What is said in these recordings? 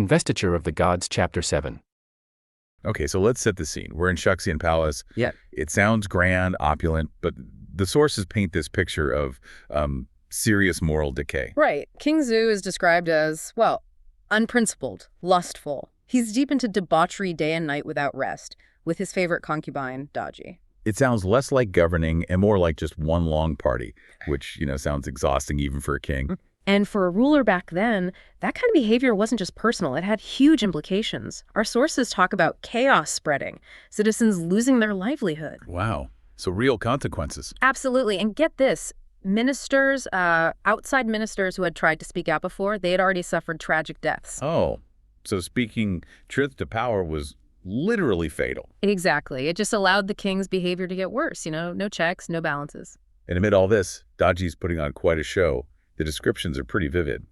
Investiture of the Gods, Chapter 7. Okay, so let's set the scene. We're in Shaxian Palace. Yeah. It sounds grand, opulent, but the sources paint this picture of serious moral decay. Right. King Zhu is described as, well, unprincipled, lustful. He's deep into debauchery day and night without rest, with his favorite concubine, Daji. It sounds less like governing and more like just one long party, which, sounds exhausting even for a king. And for a ruler back then, that kind of behavior wasn't just personal. It had huge implications. Our sources talk about chaos spreading, citizens losing their livelihood. Wow. So real consequences. Absolutely. And get this, ministers, outside ministers who had tried to speak out before, they had already suffered tragic deaths. Oh, so speaking truth to power was literally fatal. Exactly. It just allowed the king's behavior to get worse, no checks, no balances. And amid all this, Daji's putting on quite a show. The descriptions are pretty vivid.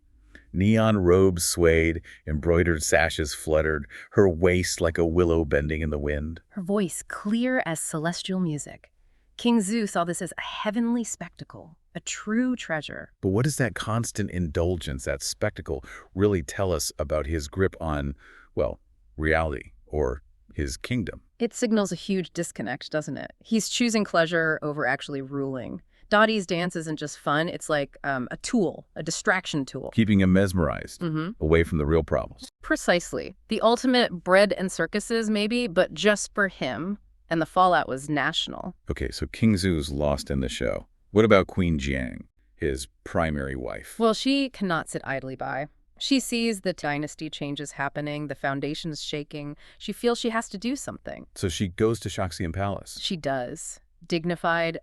Neon robes swayed, embroidered sashes fluttered, her waist like a willow bending in the wind. Her voice clear as celestial music. King Zhu saw this as a heavenly spectacle, a true treasure. But what does that constant indulgence, that spectacle, really tell us about his grip on, well, reality or his kingdom? It signals a huge disconnect, doesn't it? He's choosing pleasure over actually ruling. Daji's dance isn't just fun, it's like a tool, a distraction tool. Keeping him mesmerized, away from the real problems. Precisely. The ultimate bread and circuses, maybe, but just for him, and the fallout was national. Okay, so King Zhu's lost in the show. What about Queen Jiang, his primary wife? Well, she cannot sit idly by. She sees the dynasty changes happening, the foundation's shaking. She feels she has to do something. So she goes to Shaxian Palace. She does. Dignified,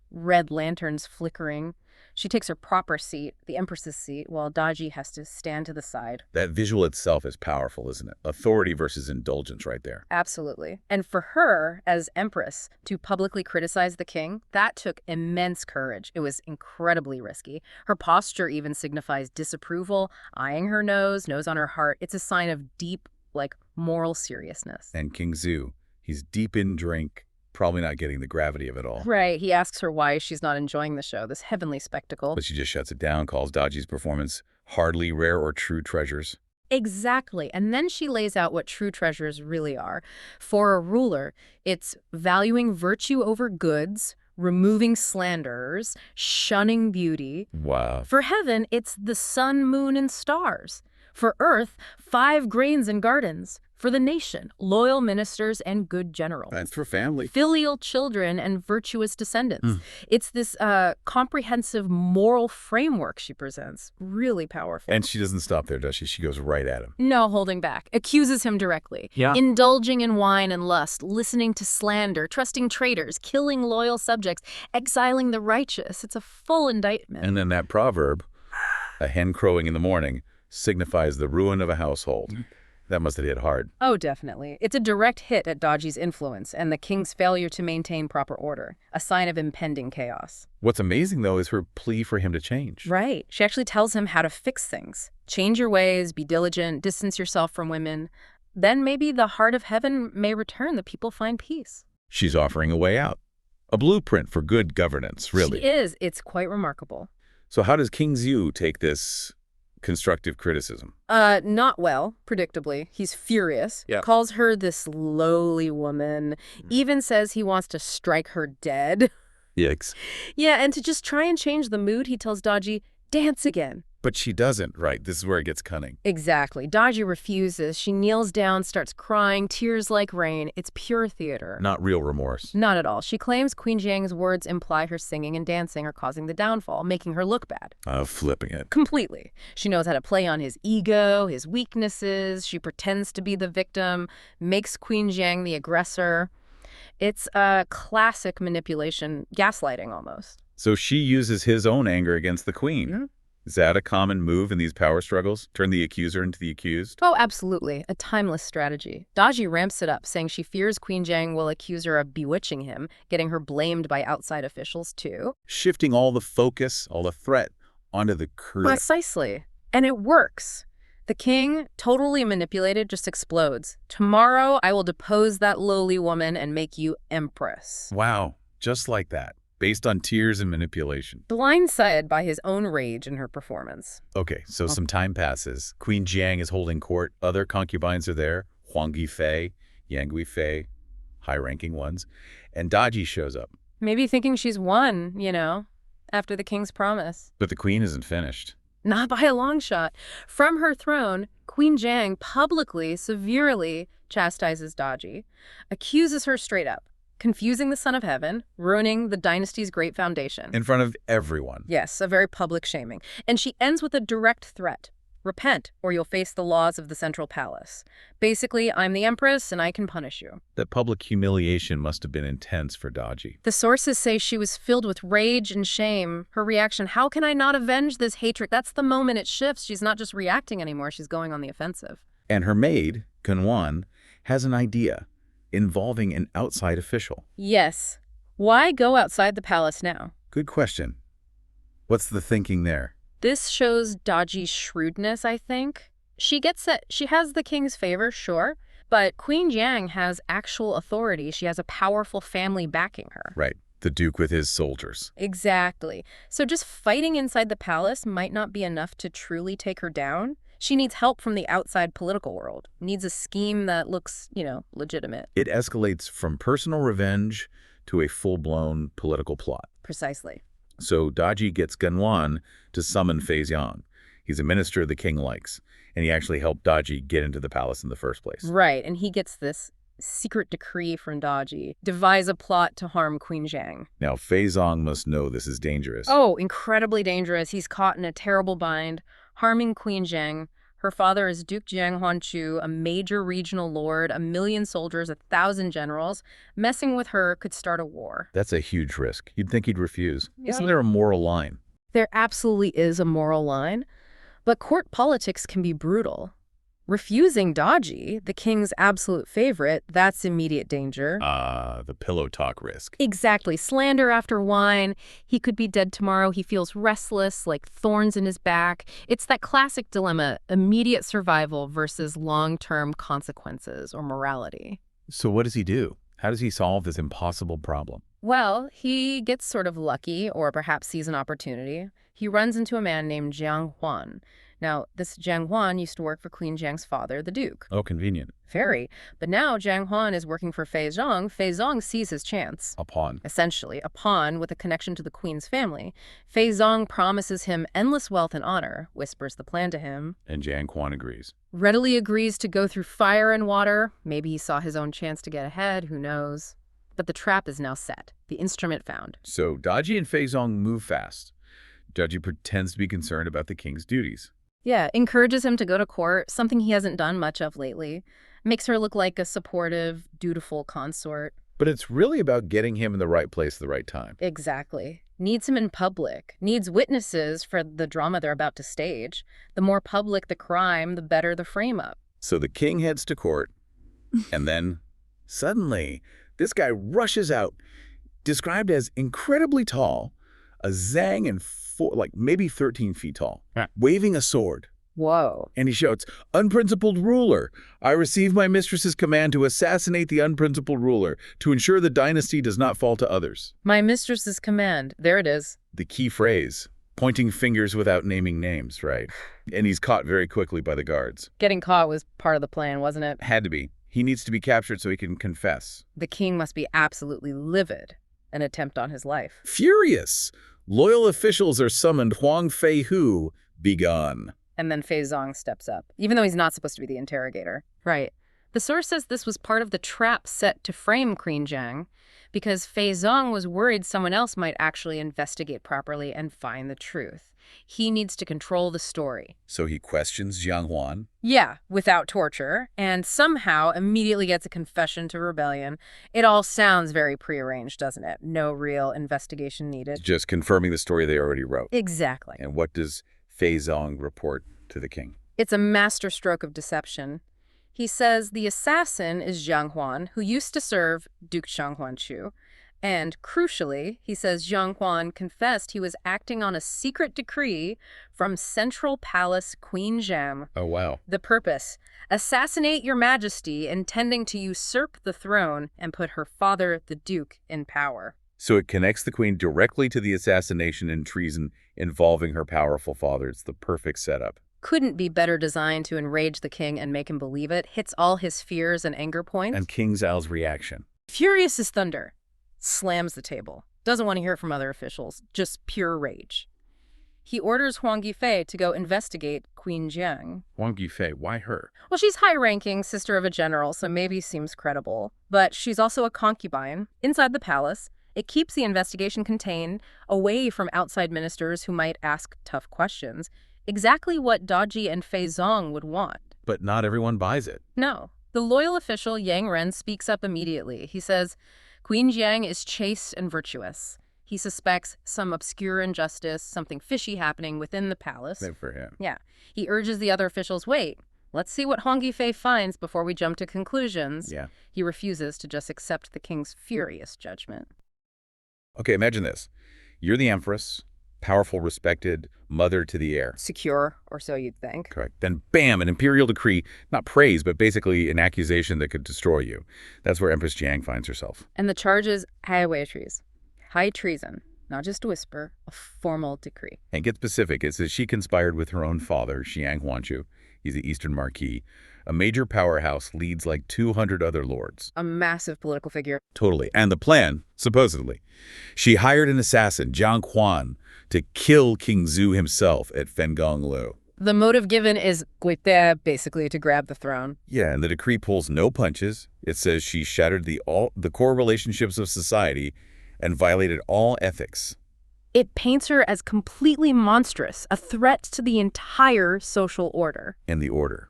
red lanterns flickering. She takes her proper seat, the Empress's seat, while Daji has to stand to the side. That visual itself is powerful, isn't it? Authority versus indulgence right there. Absolutely. And for her, as Empress, to publicly criticize the king, that took immense courage. It was incredibly risky. Her posture even signifies disapproval, eyeing her nose on her heart. It's a sign of deep, moral seriousness. And King Zhu, he's deep in drink, probably not getting the gravity of it all. Right. He asks her why she's not enjoying the show, this heavenly spectacle. But she just shuts it down, calls Daji's performance hardly rare or true treasures. Exactly. And then she lays out what true treasures really are. For a ruler, it's valuing virtue over goods, removing slanderers, shunning beauty. Wow. For heaven, it's the sun, moon, and stars. For earth, 5 grains and gardens. For the nation, loyal ministers and good generals. And for family, filial children and virtuous descendants. It's this comprehensive moral framework she presents. Really powerful. And she doesn't stop there, does she? She goes right at him. No holding back. Accuses him directly. Yeah. Indulging in wine and lust, listening to slander, trusting traitors, killing loyal subjects, exiling the righteous. It's a full indictment. And then that proverb, a hen crowing in the morning, signifies the ruin of a household. That must have hit hard. Oh, definitely. It's a direct hit at Daji's influence and the king's failure to maintain proper order, a sign of impending chaos. What's amazing, though, is her plea for him to change. Right. She actually tells him how to fix things. Change your ways, be diligent, distance yourself from women. Then maybe the heart of heaven may return, the people find peace. She's offering a way out. A blueprint for good governance, really. She is. It's quite remarkable. So how does King Zhu take this constructive criticism? Not well, predictably. He's furious. Yeah. Calls her this lowly woman. Even says he wants to strike her dead. Yikes. Yeah, and to just try and change the mood, he tells Daji, dance again. But she doesn't, right? This is where it gets cunning. Exactly. Daji refuses. She kneels down, starts crying, tears like rain. It's pure theater. Not real remorse. Not at all. She claims Queen Jiang's words imply her singing and dancing are causing the downfall, making her look bad. Flipping it. Completely. She knows how to play on his ego, his weaknesses. She pretends to be the victim, makes Queen Jiang the aggressor. It's a classic manipulation, gaslighting almost. So she uses his own anger against the queen. Yeah. Is that a common move in these power struggles? Turn the accuser into the accused? Oh, absolutely. A timeless strategy. Daji ramps it up, saying she fears Queen Jiang will accuse her of bewitching him, getting her blamed by outside officials, too. Shifting all the focus, all the threat, onto the career. Precisely. And it works. The king, totally manipulated, just explodes. Tomorrow, I will depose that lowly woman and make you empress. Wow. Just like that. based on tears and manipulation. Blindsided by his own rage in her performance. Okay, so some time passes. Queen Jiang is holding court. Other concubines are there. Huang Yifei, Yang Guifei, high-ranking ones. And Daji shows up. Maybe thinking she's won, after the king's promise. But the queen isn't finished. Not by a long shot. From her throne, Queen Jiang publicly, severely chastises Daji, accuses her straight up, confusing the Son of Heaven, ruining the dynasty's great foundation. In front of everyone. Yes, a very public shaming. And she ends with a direct threat. Repent, or you'll face the laws of the central palace. Basically, I'm the empress, and I can punish you. That public humiliation must have been intense for Daji. The sources say she was filled with rage and shame. Her reaction, how can I not avenge this hatred? That's the moment it shifts. She's not just reacting anymore. She's going on the offensive. And her maid, Kunwan, has an idea involving an outside official. Yes. Why go outside the palace now? Good question. What's the thinking there? This shows Daji's shrewdness, I think. She gets that she has the king's favor, sure, but Queen Jiang has actual authority. She has a powerful family backing her. Right. The Duke with his soldiers. Exactly. So just fighting inside the palace might not be enough to truly take her down. She needs help from the outside political world, needs a scheme that looks, legitimate. It escalates from personal revenge to a full-blown political plot. Precisely. So Daji gets Gunwan to summon Fei Zhang. He's a minister the king likes, and he actually helped Daji get into the palace in the first place. Right, and he gets this secret decree from Daji, devise a plot to harm Queen Jiang. Now, Fei Zhang must know this is dangerous. Oh, incredibly dangerous. He's caught in a terrible bind, harming Queen Jiang. Her father is Duke Jiang Huanchu, a major regional lord, 1 million soldiers, 1,000 generals. Messing with her could start a war. That's a huge risk. You'd think he'd refuse. Yeah. Isn't there a moral line? There absolutely is a moral line, but court politics can be brutal. Refusing Daji, the king's absolute favorite, that's immediate danger. The pillow talk risk. Exactly. Slander after wine. He could be dead tomorrow. He feels restless, like thorns in his back. It's that classic dilemma, immediate survival versus long-term consequences or morality. So what does he do? How does he solve this impossible problem? Well, he gets sort of lucky, or perhaps sees an opportunity. He runs into a man named Jiang Huan. Now, this Jiang Huan used to work for Queen Jiang's father, the Duke. Oh, convenient. Very. But now Jiang Huan is working for Fei Zhang. Fei Zhang sees his chance. A pawn. Essentially, a pawn with a connection to the queen's family. Fei Zhang promises him endless wealth and honor, whispers the plan to him. And Jiang Quan agrees. Readily agrees to go through fire and water. Maybe he saw his own chance to get ahead, who knows. But the trap is now set, the instrument found. So Daji and Fei Zhang move fast. Daji pretends to be concerned about the king's duties. Yeah, encourages him to go to court, something he hasn't done much of lately. Makes her look like a supportive, dutiful consort. But it's really about getting him in the right place at the right time. Exactly. Needs him in public. Needs witnesses for the drama they're about to stage. The more public the crime, the better the frame-up. So the king heads to court, and then, suddenly, this guy rushes out, described as incredibly tall, a Zhang and maybe 13 feet tall, waving a sword. Whoa. And he shouts, "Unprincipled ruler, I receive my mistress's command to assassinate the unprincipled ruler to ensure the dynasty does not fall to others." My mistress's command. There it is. The key phrase, pointing fingers without naming names, right? And he's caught very quickly by the guards. Getting caught was part of the plan, wasn't it? Had to be. He needs to be captured so he can confess. The king must be absolutely livid. An attempt on his life. Furious. Loyal officials are summoned. Huang Fei Hu, be gone. And then Fei Zhang steps up, even though he's not supposed to be the interrogator. Right. The source says this was part of the trap set to frame Queen Jiang, because Fei Zhang was worried someone else might actually investigate properly and find the truth. He needs to control the story. So he questions Jiang Huan. Yeah, without torture, and somehow immediately gets a confession to rebellion. It all sounds very prearranged, doesn't it? No real investigation needed. Just confirming the story they already wrote. Exactly. And what does Fei Zhang report to the king? It's a masterstroke of deception. He says the assassin is Jiang Huan, who used to serve Duke Jiang Huanchu. And crucially, he says Jiang Huan confessed he was acting on a secret decree from Central Palace Queen Jiang. Oh, wow. The purpose, assassinate your majesty, intending to usurp the throne and put her father, the Duke, in power. So it connects the queen directly to the assassination and treason involving her powerful father. It's the perfect setup. Couldn't be better designed to enrage the king and make him believe it. Hits all his fears and anger points. And King Zhao's reaction. Furious as thunder. Slams the table. Doesn't want to hear from other officials. Just pure rage. He orders Huang Yifei to go investigate Queen Jiang. Huang Yifei, why her? Well, she's high-ranking, sister of a general, so maybe seems credible. But she's also a concubine inside the palace. It keeps the investigation contained, away from outside ministers who might ask tough questions. Exactly what Daji and Fei Zong would want. But not everyone buys it. No. The loyal official Yang Ren speaks up immediately. He says, Queen Jiang is chaste and virtuous. He suspects some obscure injustice, something fishy happening within the palace. Same for him. Yeah. He urges the other officials, wait, let's see what Huang Yifei finds before we jump to conclusions. Yeah. He refuses to just accept the king's furious judgment. Okay, imagine this. You're the empress, powerful, respected, mother to the heir. Secure, or so you'd think. Correct. Then bam, an imperial decree, not praise, but basically an accusation that could destroy you. That's where Empress Jiang finds herself. And the charge is high treason, not just a whisper, a formal decree. And get specific, it says she conspired with her own father, Xiang Huanchu. He's the Eastern Marquis. A major powerhouse leads like 200 other lords. A massive political figure. Totally. And the plan, supposedly, she hired an assassin, Jiang Quan, to kill King Zhu himself at Fengonglu. The motive given is basically to grab the throne. Yeah, and the decree pulls no punches. It says she shattered the core relationships of society and violated all ethics. It paints her as completely monstrous, a threat to the entire social order. And the order.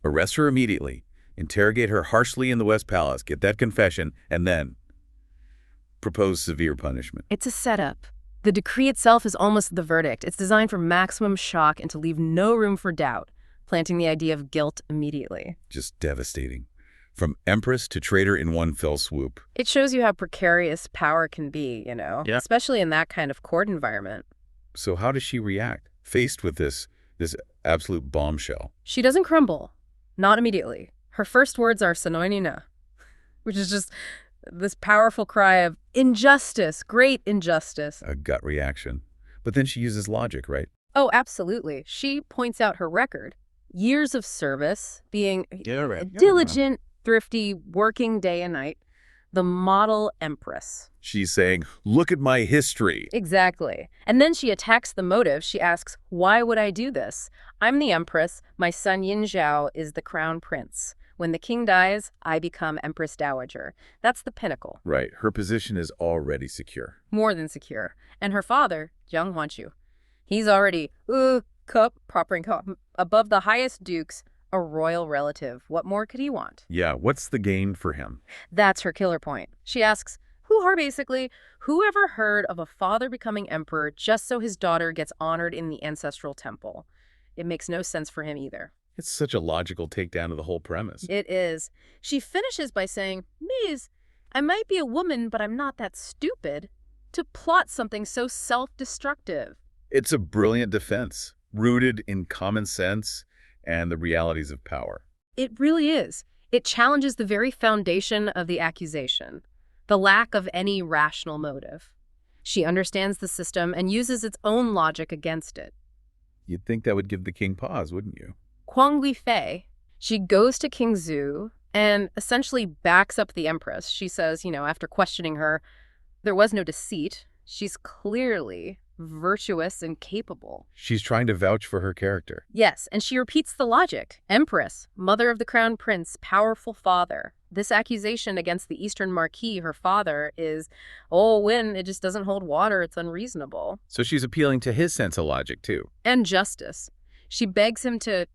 Arrest her immediately, interrogate her harshly in the West Palace, get that confession, and then propose severe punishment. It's a setup. The decree itself is almost the verdict. It's designed for maximum shock and to leave no room for doubt, planting the idea of guilt immediately. Just devastating. From empress to traitor in one fell swoop. It shows you how precarious power can be, Yeah. especially in that kind of court environment. So how does she react, faced with this absolute bombshell? She doesn't crumble. Not immediately. Her first words are "Sanoinina," which is just this powerful cry of injustice, great injustice. A gut reaction. But then she uses logic, right? Oh, absolutely. She points out her record. Years of service, being diligent, thrifty, working day and night. The model empress. She's saying, look at my history. Exactly. And then she attacks the motive. She asks, why would I do this? I'm the empress. My son Yin Zhao is the crown prince. When the king dies, I become empress dowager. That's the pinnacle. Right. Her position is already secure. More than secure. And her father, Jiang Huanchu, he's already above the highest dukes, a royal relative. What more could he want? Yeah, what's the gain for him? That's her killer point. She asks, who ever heard of a father becoming emperor just so his daughter gets honored in the ancestral temple? It makes no sense for him either. It's such a logical takedown of the whole premise. It is. She finishes by saying, Mies, I might be a woman, but I'm not that stupid to plot something so self-destructive. It's a brilliant defense, rooted in common sense and the realities of power. It really is. It challenges the very foundation of the accusation, the lack of any rational motive. She understands the system and uses its own logic against it. You'd think that would give the king pause, wouldn't you? Huang Yifei, she goes to King Zhu and essentially backs up the empress. She says, after questioning her, there was no deceit. She's clearly virtuous and capable. She's trying to vouch for her character. Yes, and she repeats the logic. Empress, mother of the crown prince, powerful father. This accusation against the Eastern Marquis, her father, is, when it just doesn't hold water, it's unreasonable. So she's appealing to his sense of logic, too. And justice. She begs him to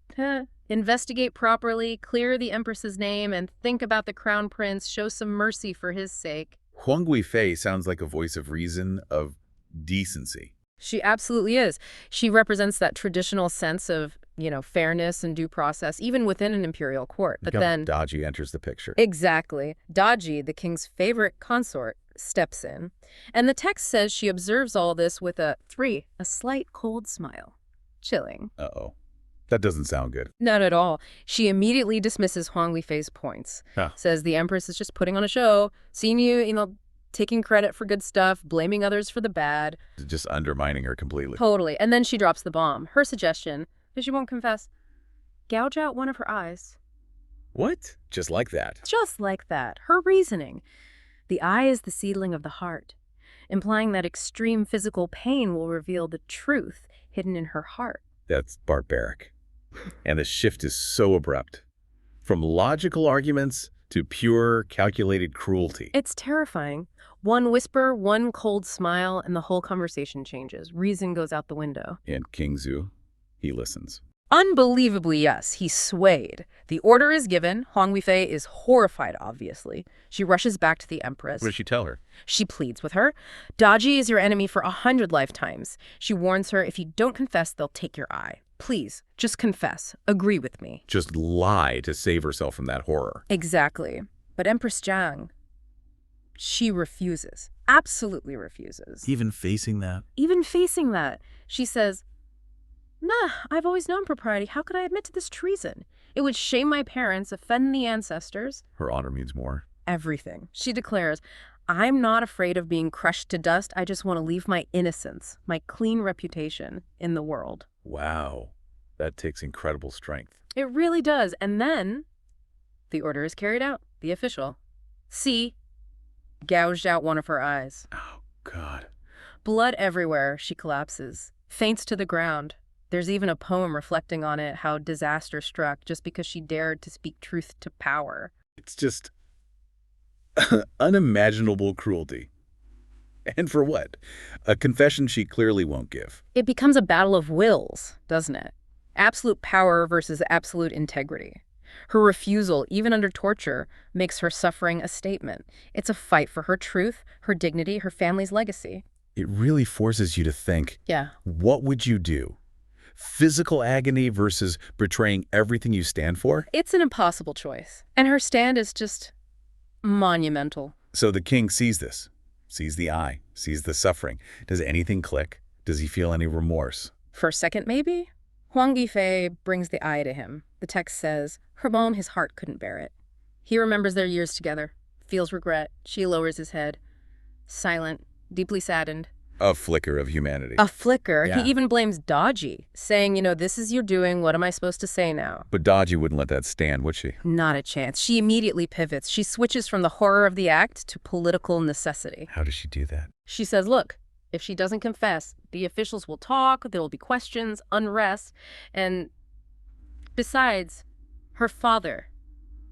investigate properly, clear the empress's name, and think about the crown prince, show some mercy for his sake. Huang Yifei sounds like a voice of reason, of decency. She absolutely is. She represents that traditional sense of, fairness and due process, even within an imperial court. But then Daji enters the picture. Exactly. Daji, the king's favorite consort, steps in. And the text says she observes all this with a slight cold smile. Chilling. Uh-oh. That doesn't sound good. Not at all. She immediately dismisses Huang Yifei's points. Says the empress is just putting on a show. Seen you, taking credit for good stuff, blaming others for the bad. Just undermining her completely. Totally. And then she drops the bomb. Her suggestion, if she won't confess, gouge out one of her eyes. What? Just like that. Just like that. Her reasoning. The eye is the seedling of the heart, implying that extreme physical pain will reveal the truth hidden in her heart. That's barbaric. And the shift is so abrupt. From logical arguments to pure, calculated cruelty. It's terrifying. One whisper, one cold smile, and the whole conversation changes. Reason goes out the window. And King Zhu, he listens. Unbelievably, yes, he's swayed. The order is given. Huang Weifei is horrified, obviously. She rushes back to the Empress. What does she tell her? She pleads with her. Daji is your enemy for 100 lifetimes. She warns her, if you don't confess, they'll take your eye. Please, just confess. Agree with me. Just lie to save herself from that horror. Exactly. But Empress Jiang, she refuses. Absolutely refuses. Even facing that? Even facing that. She says, nah, I've always known propriety. How could I admit to this treason? It would shame my parents, offend the ancestors. Her honor means more. Everything. She declares, I'm not afraid of being crushed to dust. I just want to leave my innocence, my clean reputation in the world. Wow. That takes incredible strength. It really does. And then the order is carried out. The official. See, gouged out one of her eyes. Oh, God. Blood everywhere. She collapses, faints to the ground. There's even a poem reflecting on it, how disaster struck just because she dared to speak truth to power. It's just unimaginable cruelty. And for what? A confession she clearly won't give. It becomes a battle of wills, doesn't it? Absolute power versus absolute integrity. Her refusal, even under torture, makes her suffering a statement. It's a fight for her truth, her dignity, her family's legacy. It really forces you to think, Yeah. what would you do? Physical agony versus betraying everything you stand for? It's an impossible choice. And her stand is just monumental. So the king sees this, sees the eye, sees the suffering. Does anything click? Does he feel any remorse? For a second, maybe? Huang Weifei brings the eye to him. The text says, her mom, his heart couldn't bear it. He remembers their years together, feels regret. She lowers his head, silent, deeply saddened. A flicker of humanity. A flicker. Yeah. He even blames Daji, saying, this is your doing. What am I supposed to say now? But Daji wouldn't let that stand, would she? Not a chance. She immediately pivots. She switches from the horror of the act to political necessity. How does she do that? She says, look, if she doesn't confess, the officials will talk, there will be questions, unrest, and besides, her father,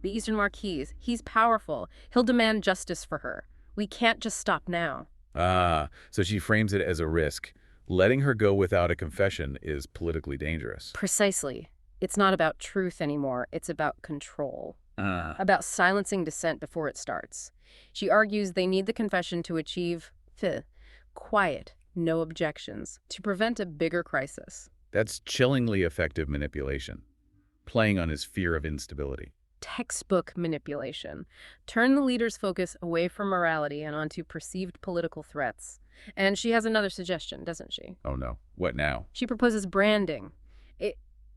the Eastern Marquis, he's powerful. He'll demand justice for her. We can't just stop now. Ah, so she frames it as a risk. Letting her go without a confession is politically dangerous. Precisely. It's not about truth anymore. It's about control. About silencing dissent before it starts. She argues they need the confession to achieve quiet, no objections, to prevent a bigger crisis. That's chillingly effective manipulation, playing on his fear of instability. Textbook manipulation. Turn the leader's focus away from morality and onto perceived political threats. And she has another suggestion, doesn't she? Oh no, what now? She proposes branding.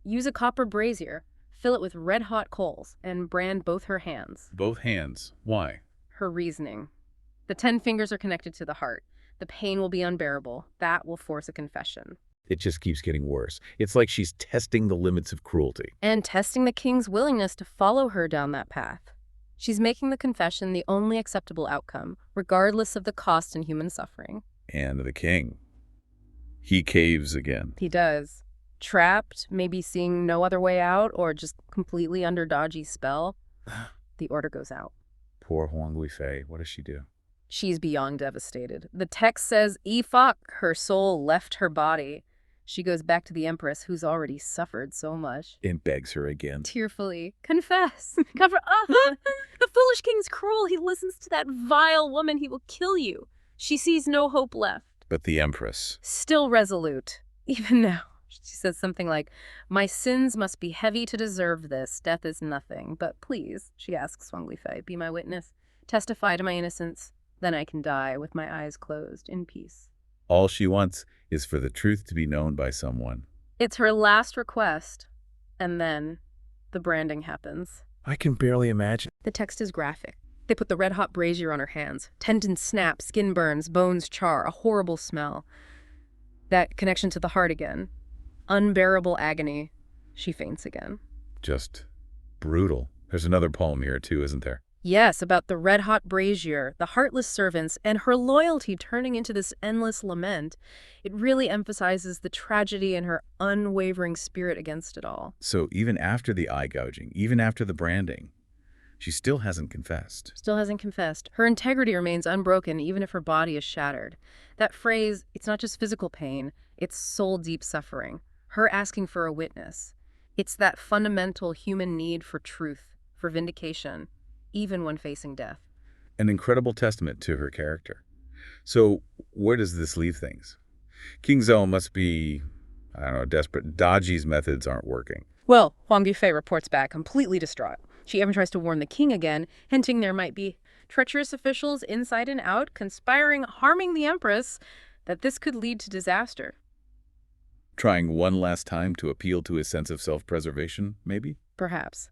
Use a copper brazier, fill it with red-hot coals, and brand both her hands. Both hands. Why? Her reasoning. The 10 fingers are connected to the heart. The pain will be unbearable. That will force a confession. It just keeps getting worse. It's like she's testing the limits of cruelty. And testing the king's willingness to follow her down that path. She's making the confession the only acceptable outcome, regardless of the cost in human suffering. And the king. He caves again. He does. Trapped, maybe seeing no other way out, or just completely under Daji's spell, the order goes out. Poor Huang Weifei. What does she do? She's beyond devastated. The text says, fuck, her soul left her body. She goes back to the Empress, who's already suffered so much. And begs her again. Tearfully, confess. Cover up. The foolish king's cruel. He listens to that vile woman. He will kill you. She sees no hope left. But the Empress. Still resolute, even now. She says something like, my sins must be heavy to deserve this. Death is nothing. But please, she asks Huang Weifei, be my witness. Testify to my innocence. Then I can die with my eyes closed in peace. All she wants is for the truth to be known by someone. It's her last request. And then the branding happens. I can barely imagine. The text is graphic. They put the red-hot brazier on her hands. Tendons snap, skin burns, bones char, a horrible smell. That connection to the heart again. Unbearable agony. She faints again. Just brutal. There's another poem here, too, isn't there? Yes, about the red-hot brazier, the heartless servants, and her loyalty turning into this endless lament. It really emphasizes the tragedy and her unwavering spirit against it all. So even after the eye gouging, even after the branding, she still hasn't confessed. Still hasn't confessed. Her integrity remains unbroken even if her body is shattered. That phrase, it's not just physical pain, it's soul-deep suffering. Her asking for a witness. It's that fundamental human need for truth, for vindication, even when facing death. An incredible testament to her character. So where does this leave things? King Zhou must be, I don't know, desperate. Daji's methods aren't working. Well, Huang Yufei reports back completely distraught. She even tries to warn the king again, hinting there might be treacherous officials inside and out, conspiring, harming the empress, that this could lead to disaster. Trying one last time to appeal to his sense of self-preservation, maybe? Perhaps.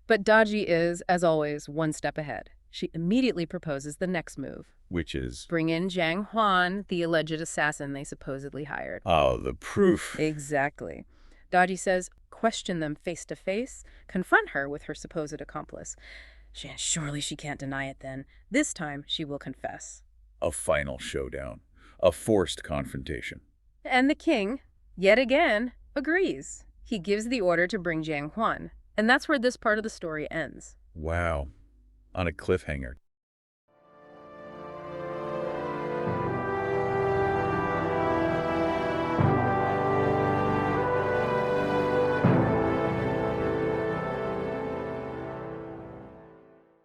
But Daji is, as always, one step ahead. She immediately proposes the next move. Which is? Bring in Jiang Huan, the alleged assassin they supposedly hired. Oh, the proof. Exactly. Daji says, question them face to face, confront her with her supposed accomplice. Surely she can't deny it then. This time she will confess. A final showdown. A forced confrontation. And the king, yet again, agrees. He gives the order to bring Jiang Huan. And that's where this part of the story ends. Wow. On a cliffhanger.